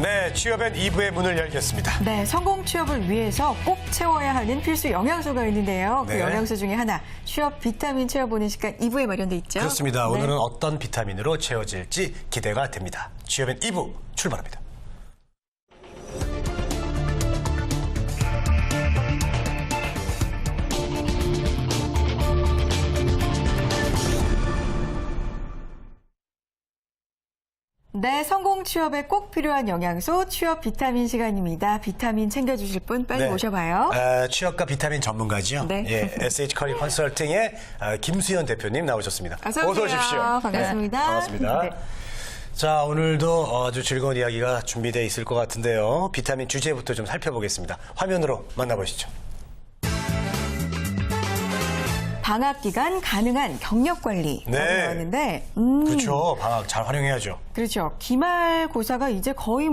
네, 취업엔 2부의 문을 열겠습니다. 네, 성공 취업을 위해서 꼭 채워야 하는 필수 영양소가 있는데요. 그 네. 영양소 중에 하나, 취업 비타민 채워보는 시간 2부에 마련돼 있죠. 그렇습니다. 네. 오늘은 어떤 비타민으로 채워질지 기대가 됩니다. 취업엔 2부 출발합니다. 네, 성공 취업에 꼭 필요한 영양소 취업 비타민 시간입니다. 비타민 챙겨주실 분 빨리 모셔봐요. 취업과 비타민 전문가죠. 네. 예, SH커리 컨설팅의 김수현 대표님 나오셨습니다. 어서 오십시오. 반갑습니다. 네, 반갑습니다. 네. 자, 오늘도 아주 즐거운 이야기가 준비되어 있을 것 같은데요. 비타민 주제부터 좀 살펴보겠습니다. 화면으로 만나보시죠. 방학 기간 가능한 경력 관리 네. 나왔는데, 그렇죠. 방학 잘 활용해야죠. 그렇죠. 기말고사가 이제 거의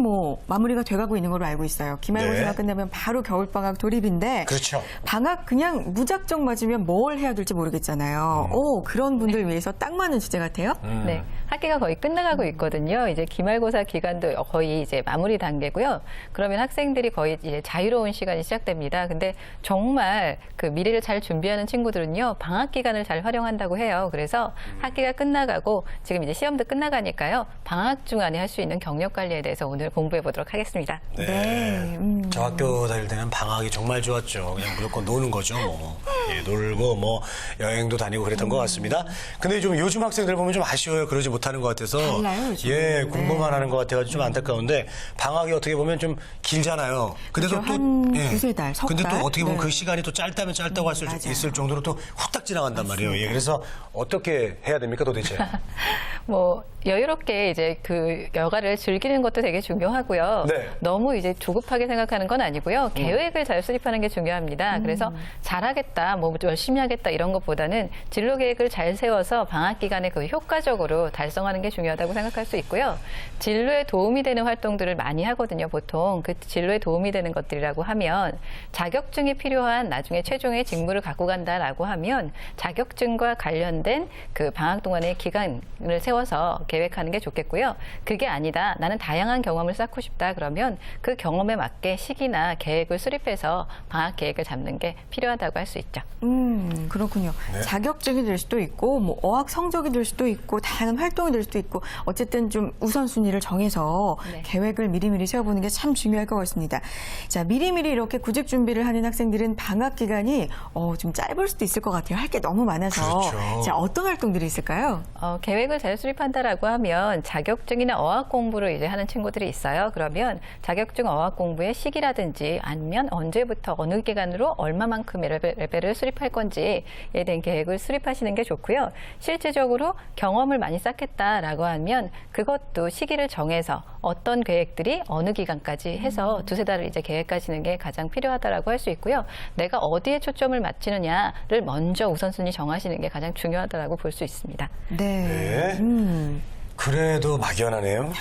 마무리가 돼가고 있는 걸로 알고 있어요. 기말고사가 네. 끝나면 바로 겨울방학 돌입인데 그렇죠. 방학 그냥 무작정 맞으면 뭘 해야 될지 모르겠잖아요. 그런 분들 위해서 딱 맞는 주제 같아요. 네, 학기가 거의 끝나가고 있거든요. 이제 기말고사 기간도 거의 이제 마무리 단계고요. 그러면 학생들이 거의 이제 자유로운 시간이 시작됩니다. 근데 정말 그 미래를 잘 준비하는 친구들은요, 방학 기간을 잘 활용한다고 해요. 그래서 학기가 끝나가고 지금 이제 시험도 끝나가니까요, 방학 중간에 할 수 있는 경력 관리에 대해서 오늘 공부해 보도록 하겠습니다. 네. 저 학교 다닐 때는 방학이 정말 좋았죠. 그냥 무조건 노는 거죠. 예, 놀고 여행도 다니고 그랬던 것 같습니다. 근데 좀 요즘 학생들 보면 좀 아쉬워요. 그러지 못하는 것 같아서. 달라요, 요즘. 예, 공부만 하는 것 같아가지고 좀 안타까운데 방학이 어떻게 보면 좀 길잖아요. 근데도 그렇죠. 또 한 두세 달, 석 근데 또 달. 어떻게 보면 네. 그 시간이 또 짧다면 짧다고 할 수 맞아요. 있을 정도로 또 후딱 지나간단 말이에요. 예, 그래서 어떻게 해야 됩니까 도대체? 여유롭게 이제 그 여가를 즐기는 것도 되게 중요하고요. 네. 너무 이제 조급하게 생각하는 건 아니고요. 계획을 잘 수립하는 게 중요합니다. 그래서 잘하겠다, 열심히 하겠다 이런 것보다는 진로 계획을 잘 세워서 방학 기간에 그 효과적으로 달성하는 게 중요하다고 생각할 수 있고요. 진로에 도움이 되는 활동들을 많이 하거든요. 보통 그 진로에 도움이 되는 것들이라고 하면 자격증이 필요한 나중에 최종의 직무를 갖고 간다라고 하면 자격증과 관련된 그 방학 동안의 기간을 세워서 계획하는 게 좋겠고요. 그게 아니다. 나는 다양한 경험을 쌓고 싶다. 그러면 그 경험에 맞게 시기나 계획을 수립해서 방학 계획을 잡는 게 필요하다고 할 수 있죠. 그렇군요. 네. 자격증이 될 수도 있고, 어학 성적이 될 수도 있고, 다양한 활동이 될 수도 있고, 어쨌든 좀 우선순위를 정해서 네. 계획을 미리미리 세워보는 게 참 중요할 것 같습니다. 자, 미리미리 이렇게 구직 준비를 하는 학생들은 방학 기간이 좀 짧을 수도 있을 것 같아요. 할 게 너무 많아서. 그렇죠. 자, 어떤 활동들이 있을까요? 계획을 잘 수립한다라고 하면 자격증이나 어학 공부를 이제 하는 친구들이 있어요. 그러면 자격증 어학 공부의 시기라든지 아니면 언제부터 어느 기간으로 얼마만큼의 레벨을 수립할 건지에 대한 계획을 수립하시는 게 좋고요. 실제적으로 경험을 많이 쌓겠다라고 하면 그것도 시기를 정해서 어떤 계획들이 어느 기간까지 해서 두세 달을 이제 계획하시는 게 가장 필요하다라고 할 수 있고요. 내가 어디에 초점을 맞추느냐를 먼저 우선순위 정하시는 게 가장 중요하다라고 볼 수 있습니다. 네. 네. 그래도 막연하네요.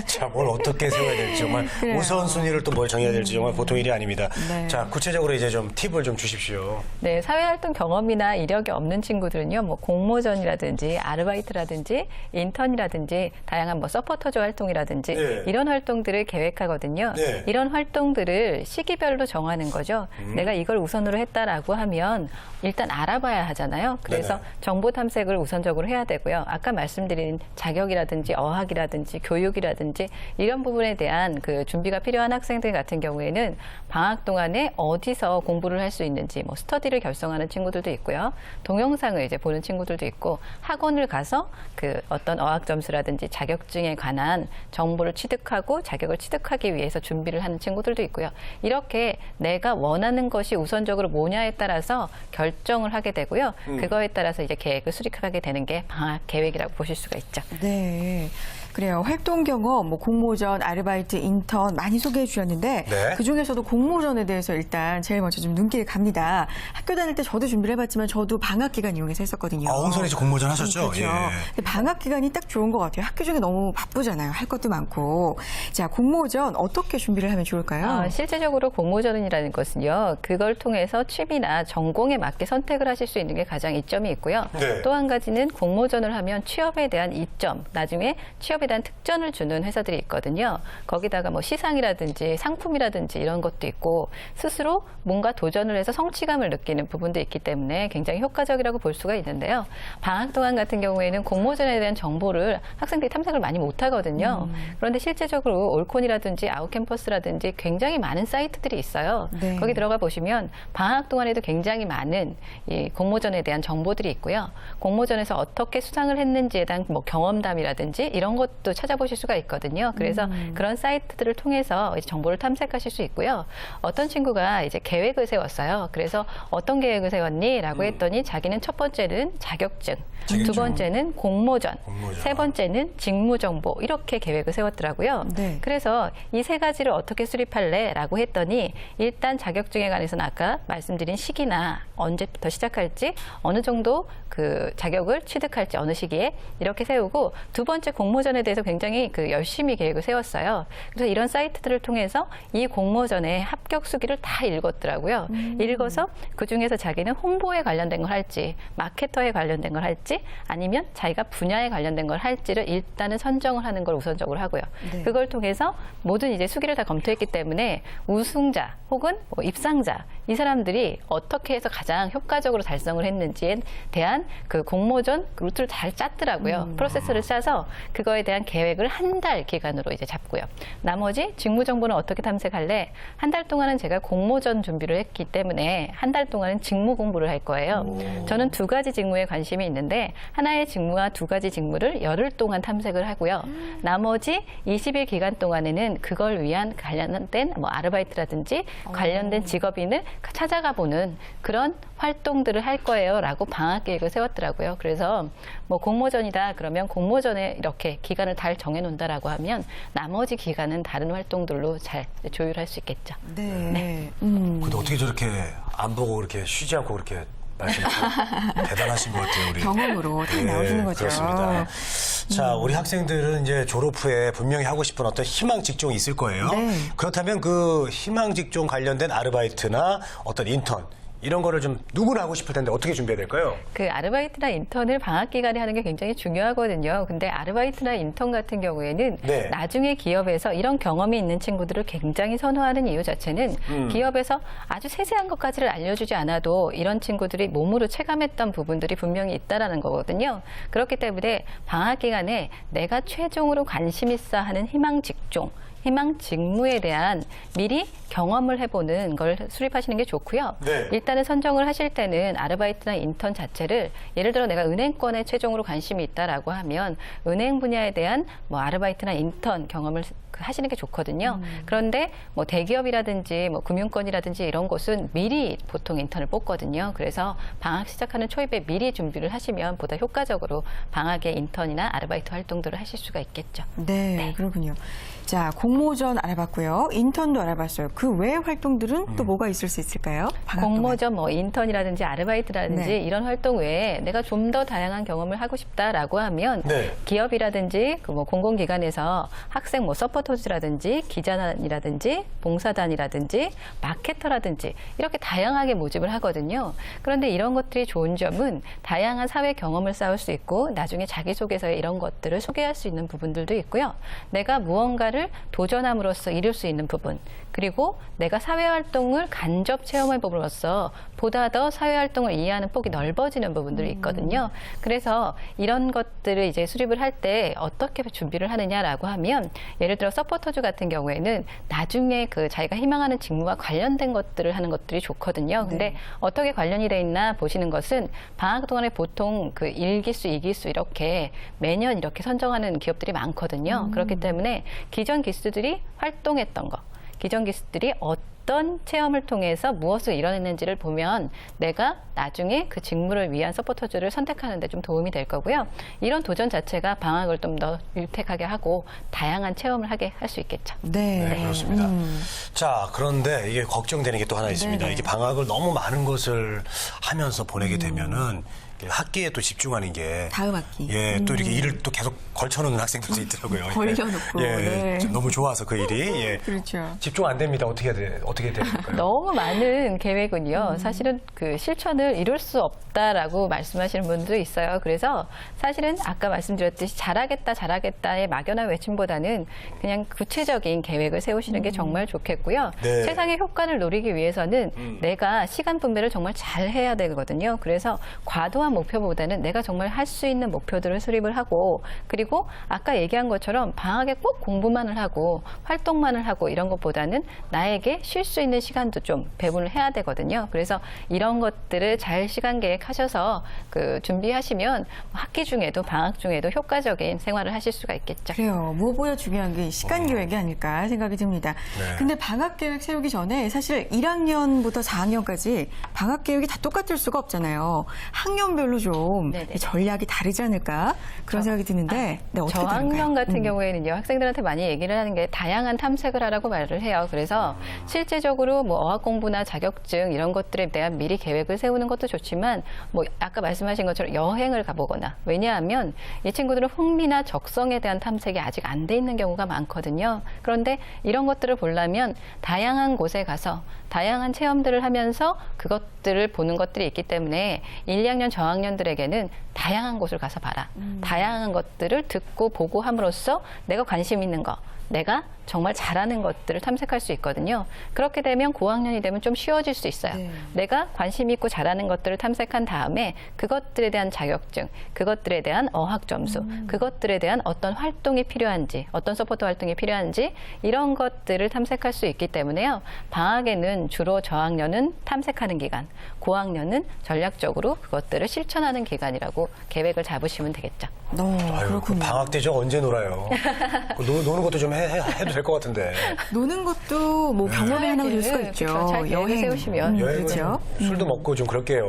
자, 뭘 어떻게 세워야 될지 정말 그래요. 우선순위를 또 뭘 정해야 될지 정말 보통 일이 아닙니다. 네. 자, 구체적으로 이제 좀 팁을 좀 주십시오. 네, 사회활동 경험이나 이력이 없는 친구들은요, 공모전이라든지 아르바이트라든지 인턴이라든지 다양한 서포터즈 활동이라든지 네. 이런 활동들을 계획하거든요. 네. 이런 활동들을 시기별로 정하는 거죠. 내가 이걸 우선으로 했다라고 하면 일단 알아봐야 하잖아요. 그래서 네네. 정보 탐색을 우선적으로 해야 되고요. 아까 말씀드린 자격이라든지 어학이라든지 교육이라든지 이런 부분에 대한 그 준비가 필요한 학생들 같은 경우에는 방학 동안에 어디서 공부를 할 수 있는지 스터디를 결성하는 친구들도 있고요. 동영상을 이제 보는 친구들도 있고 학원을 가서 그 어떤 어학 점수라든지 자격증에 관한 정보를 취득하고 자격을 취득하기 위해서 준비를 하는 친구들도 있고요. 이렇게 내가 원하는 것이 우선적으로 뭐냐에 따라서 결정을 하게 되고요. 그거에 따라서 이제 계획을 수립하게 되는 게 방학 계획이라고 보실 수가 있죠. 네. 그래요. 활동 경험, 공모전, 아르바이트, 인턴 많이 소개해 주셨는데 네. 그중에서도 공모전에 대해서 일단 제일 먼저 좀 눈길이 갑니다. 학교 다닐 때 저도 준비를 해봤지만 저도 방학 기간 이용해서 했었거든요. 홍선희 씨 공모전 하셨죠? 그렇죠. 예. 근데 방학 기간이 딱 좋은 것 같아요. 학교 중에 너무 바쁘잖아요. 할 것도 많고. 자, 공모전 어떻게 준비를 하면 좋을까요? 실제적으로 공모전이라는 것은요, 그걸 통해서 취미나 전공에 맞게 선택을 하실 수 있는 게 가장 이점이 있고요. 네. 또 한 가지는 공모전을 하면 취업에 대한 이점, 나중에 취업에 대한 특전을 주는 회사들이 있거든요. 거기다가 뭐 시상이라든지 상품이라든지 이런 것도 있고 스스로 뭔가 도전을 해서 성취감을 느끼는 부분도 있기 때문에 굉장히 효과적이라고 볼 수가 있는데요. 방학 동안 같은 경우에는 공모전에 대한 정보를 학생들이 탐색을 많이 못 하거든요. 그런데 실제적으로 올콘이라든지 아웃캠퍼스라든지 굉장히 많은 사이트들이 있어요. 네. 거기 들어가 보시면 방학 동안에도 굉장히 많은 이 공모전에 대한 정보들이 있고요. 공모전에서 어떻게 수상을 했는지에 대한 뭐 경험담이라든지 이런 것도 찾아보실 수가 있거든요. 그래서 그런 사이트들을 통해서 이제 정보를 탐색하실 수 있고요. 어떤 친구가 이제 계획을 세웠어요. 그래서 어떤 계획을 세웠니? 라고 했더니 자기는 첫 번째는 자격증, 두 번째는 공모전, 세 번째는 직무정보 이렇게 계획을 세웠더라고요. 네. 그래서 이 세 가지를 어떻게 수립할래? 라고 했더니 일단 자격증에 관해서는 아까 말씀드린 시기나 언제부터 시작할지 어느 정도 그 자격을 취득할지 어느 시기에 이렇게 세우고 두 번째 공모전에 대해서 굉장히 그 열심히 계획을 세웠어요. 그래서 이런 사이트들을 통해서 이 공모전의 합격 수기를 다 읽었더라고요. 읽어서 그중에서 자기는 홍보에 관련된 걸 할지 마케터에 관련된 걸 할지 아니면 자기가 분야에 관련된 걸 할지를 일단은 선정을 하는 걸 우선적으로 하고요. 네. 그걸 통해서 모든 이제 수기를 다 검토했기 때문에 우승자 혹은 뭐 입상자 이 사람들이 어떻게 해서 가장 효과적으로 달성을 했는지에 대한 그 공모전 루트를 잘 짰더라고요. 프로세스를 짜서 그거에 대한 계획을 한 달 기간으로 이제 잡고요. 나머지 직무 정보는 어떻게 탐색할래? 한 달 동안은 제가 공모전 준비를 했기 때문에 한 달 동안은 직무 공부를 할 거예요. 저는 두 가지 직무에 관심이 있는데 하나의 직무와 두 가지 직무를 열흘 동안 탐색을 하고요. 나머지 20일 기간 동안에는 그걸 위한 관련된 뭐 아르바이트라든지 관련된 직업인을 찾아가 보는 그런 활동들을 할 거예요라고 방학 계획을 세웠더라고요. 그래서 뭐 공모전이다 그러면 공모전에 이렇게 기간을 잘 정해놓는다라고 하면 나머지 기간은 다른 활동들로 잘 조율할 수 있겠죠. 네. 근데 어떻게 저렇게 안 보고 그렇게 쉬지 않고 그렇게 말씀하시고 대단하신 것 같아요, 우리. 경험으로 다 나오시는 거죠. 그렇습니다. 자, 우리 학생들은 이제 졸업 후에 분명히 하고 싶은 어떤 희망 직종이 있을 거예요. 네. 그렇다면 그 희망 직종 관련된 아르바이트나 어떤 인턴 이런 거를 좀 누구나 하고 싶을 텐데 어떻게 준비해야 될까요? 그 아르바이트나 인턴을 방학 기간에 하는 게 굉장히 중요하거든요. 근데 아르바이트나 인턴 같은 경우에는 네. 나중에 기업에서 이런 경험이 있는 친구들을 굉장히 선호하는 이유 자체는 기업에서 아주 세세한 것까지를 알려주지 않아도 이런 친구들이 몸으로 체감했던 부분들이 분명히 있다라는 거거든요. 그렇기 때문에 방학 기간에 내가 최종으로 관심 있어 하는 희망 직종, 희망 직무에 대한 미리 경험을 해보는 걸 수립하시는 게 좋고요. 네. 일단은 선정을 하실 때는 아르바이트나 인턴 자체를 예를 들어 내가 은행권에 최종으로 관심이 있다라고 하면 은행 분야에 대한 뭐 아르바이트나 인턴 경험을 하시는 게 좋거든요. 그런데 뭐 대기업이라든지 뭐 금융권이라든지 이런 곳은 미리 보통 인턴을 뽑거든요. 그래서 방학 시작하는 초입에 미리 준비를 하시면 보다 효과적으로 방학에 인턴이나 아르바이트 활동들을 하실 수가 있겠죠. 네, 그렇군요. 자, 공모전 알아봤고요. 인턴도 알아봤어요. 그 외 활동들은 또 뭐가 있을 수 있을까요? 방학 동안. 공모전, 뭐 인턴이라든지 아르바이트라든지 네. 이런 활동 외에 내가 좀 더 다양한 경험을 하고 싶다라고 하면 네. 기업이라든지 그 뭐 공공기관에서 학생 뭐 서포터즈라든지 기자단이라든지 봉사단이라든지 마케터라든지 이렇게 다양하게 모집을 하거든요. 그런데 이런 것들이 좋은 점은 다양한 사회 경험을 쌓을 수 있고 나중에 자기소개서에 이런 것들을 소개할 수 있는 부분들도 있고요. 내가 무언가를 도전함으로써 이룰 수 있는 부분 그리고 내가 사회활동을 간접 체험해봄으로써 보다 더 사회활동을 이해하는 폭이 넓어지는 부분들이 있거든요. 그래서 이런 것들을 이제 수립을 할 때 어떻게 준비를 하느냐라고 하면 예를 들어 서포터즈 같은 경우에는 나중에 그 자기가 희망하는 직무와 관련된 것들을 하는 것들이 좋거든요. 근데 어떻게 관련이 돼 있나 보시는 것은 방학 동안에 보통 그 1기수, 2기수 이렇게 매년 이렇게 선정하는 기업들이 많거든요. 그렇기 때문에 기존 기수들이 활동했던 거, 기존 기수들이 어떤 체험을 통해서 무엇을 이뤄냈는지를 보면 내가 나중에 그 직무를 위한 서포터즈를 선택하는 데 좀 도움이 될 거고요. 이런 도전 자체가 방학을 좀 더 유택하게 하고 다양한 체험을 하게 할 수 있겠죠. 네. 네, 그렇습니다. 자, 그런데 이게 걱정되는 게 또 하나 있습니다. 네네. 이게 방학을 너무 많은 것을 하면서 보내게 되면은 학기에 또 집중하는 게 다음 학기. 예, 또 이렇게 일을 또 계속 걸쳐놓는 학생들도 있더라고요. 걸려놓고, 예, 네. 너무 좋아서 그 일이 예. 그렇죠. 집중 안 됩니다. 어떻게 될까요? 너무 많은 계획은요. 사실은 그 실천을 이룰 수 없다라고 말씀하시는 분들도 있어요. 그래서 사실은 아까 말씀드렸듯이 잘하겠다의 막연한 외침보다는 그냥 구체적인 계획을 세우시는 게 정말 좋겠고요. 네. 최상의 효과를 노리기 위해서는 내가 시간 분배를 정말 잘 해야 되거든요. 그래서 과도한 목표보다는 내가 정말 할 수 있는 목표들을 수립을 하고 그리고 아까 얘기한 것처럼 방학에 꼭 공부만을 하고 활동만을 하고 이런 것보다는 나에게 쉴 수 있는 시간도 좀 배분을 해야 되거든요. 그래서 이런 것들을 잘 시간 계획하셔서 그 준비하시면 학기 중에도 방학 중에도 효과적인 생활을 하실 수가 있겠죠. 그래요. 무엇보다 중요한 게 시간 계획이 아닐까 생각이 듭니다. 네. 근데 방학 계획 세우기 전에 사실 1학년부터 4학년까지 방학 계획이 다 똑같을 수가 없잖아요. 학년별로 좀 네네. 전략이 다르지 않을까 그런 생각이 드는데 네, 어떻게 저학년 다른가요? 같은 경우에는요, 학생들한테 많이 얘기를 하는 게 다양한 탐색을 하라고 말을 해요. 그래서 실제적으로 뭐 어학 공부나 자격증 이런 것들에 대한 미리 계획을 세우는 것도 좋지만 뭐 아까 말씀하신 것처럼 여행을 가보거나 왜냐하면 이 친구들은 흥미나 적성에 대한 탐색이 아직 안 돼 있는 경우가 많거든요. 그런데 이런 것들을 보려면 다양한 곳에 가서 다양한 체험들을 하면서 그것들을 보는 것들이 있기 때문에 1, 2학년 저학년들에게는 다양한 곳을 가서 봐라. 다양한 것들을 듣고 보고 함으로써 내가 관심 있는 거, 내가 정말 잘하는 것들을 탐색할 수 있거든요. 그렇게 되면 고학년이 되면 좀 쉬워질 수 있어요. 네. 내가 관심 있고 잘하는 것들을 탐색한 다음에 그것들에 대한 자격증, 그것들에 대한 어학 점수, 그것들에 대한 어떤 활동이 필요한지, 어떤 서포트 활동이 필요한지 이런 것들을 탐색할 수 있기 때문에요. 방학에는 주로 저학년은 탐색하는 기간, 고학년은 전략적으로 그것들을 실천하는 기간이라고 계획을 잡으시면 되겠죠. 아유, 그렇군요. 방학 때 저 언제 놀아요? 노는 것도 좀 해도 될 것 같은데. 노는 것도 뭐 경험의 하나가 될 수가 계획을, 있죠. 그렇죠. 잘 계획을 세우시면. 여행은 그렇죠. 술도 먹고 좀 그럴게요.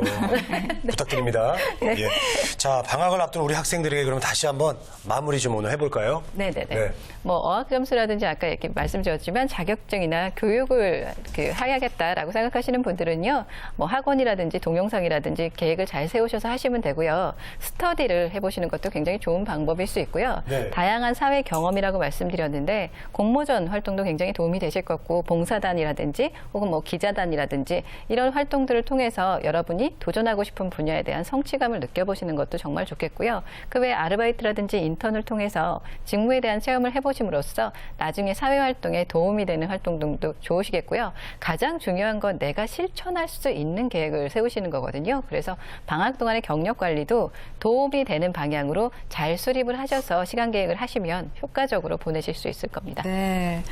부탁드립니다. 예. 자, 방학을 앞둔 우리 학생들에게 그럼 다시 한번 마무리 좀 오늘 해볼까요? 네네네. 네. 뭐 어학 점수라든지 아까 이렇게 말씀드렸지만 자격증이나 교육을 해야겠다라고 생각하시는 분들은요, 뭐 학원이라든지 동영상이라든지 계획을 잘 세우셔서 하시면 되고요. 스터디를 해보시는 것도 굉장히 좋은 방법일 수 있고요. 네. 다양한 사회 경험이라고 말씀드렸는데 공모전 활동도 굉장히 도움이 되실 것 같고 봉사단이라든지 혹은 뭐 기자단이라든지 이런 활동들을 통해서 여러분이 도전하고 싶은 분야에 대한 성취감을 느껴보시는 것도 정말 좋겠고요. 그 외에 아르바이트라든지 인턴을 통해서 직무에 대한 체험을 해보심으로써 나중에 사회활동에 도움이 되는 활동 등도 좋으시겠고요. 가장 중요한 건 내가 실천할 수 있는 계획을 세우시는 거거든요. 그래서 방학 동안의 경력 관리도 도움이 되는 방향으로 잘 수립을 하셔서 시간 계획을 하시면 효과적으로 보내실 수 있을 겁니다. 네.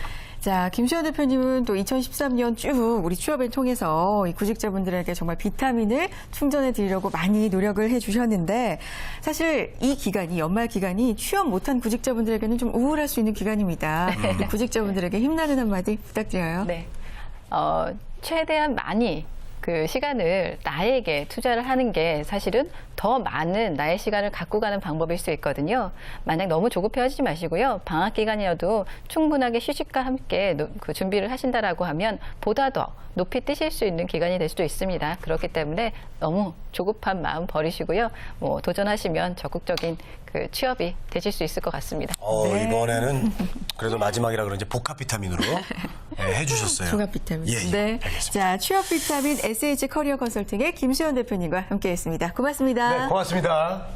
자, 김시현 대표님은 또 2013년 쭉 우리 취업을 통해서 이 구직자분들에게 정말 비타민을 충전해 드리려고 많이 노력을 해 주셨는데 사실 이 기간이 연말 기간이 취업 못한 구직자분들에게는 좀 우울할 수 있는 기간입니다. 우리 구직자분들에게 힘나는 한마디 부탁드려요. 네. 최대한 많이 그 시간을 나에게 투자를 하는 게 사실은 더 많은 나의 시간을 갖고 가는 방법일 수 있거든요. 만약 너무 조급해하지 마시고요. 방학 기간이어도 충분하게 휴식과 함께 그 준비를 하신다라고 하면 보다 더 높이 뛰실 수 있는 기간이 될 수도 있습니다. 그렇기 때문에 너무 조급한 마음 버리시고요. 뭐 도전하시면 적극적인 그 취업이 되실 수 있을 것 같습니다. 네. 이번에는 그래도 마지막이라 그런지 복합 비타민으로 해주셨어요. 종합 비타민. 예, 네. 알겠습니다. 자, 취업 비타민 SH 커리어 컨설팅의 김시현 대표님과 함께했습니다. 고맙습니다. 네, 고맙습니다.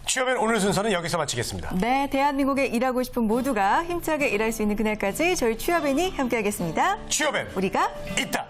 취업엔 오늘 순서는 여기서 마치겠습니다. 네, 대한민국에 일하고 싶은 모두가 힘차게 일할 수 있는 그날까지 저희 취업엔이 함께하겠습니다. 취업엔 우리가 있다.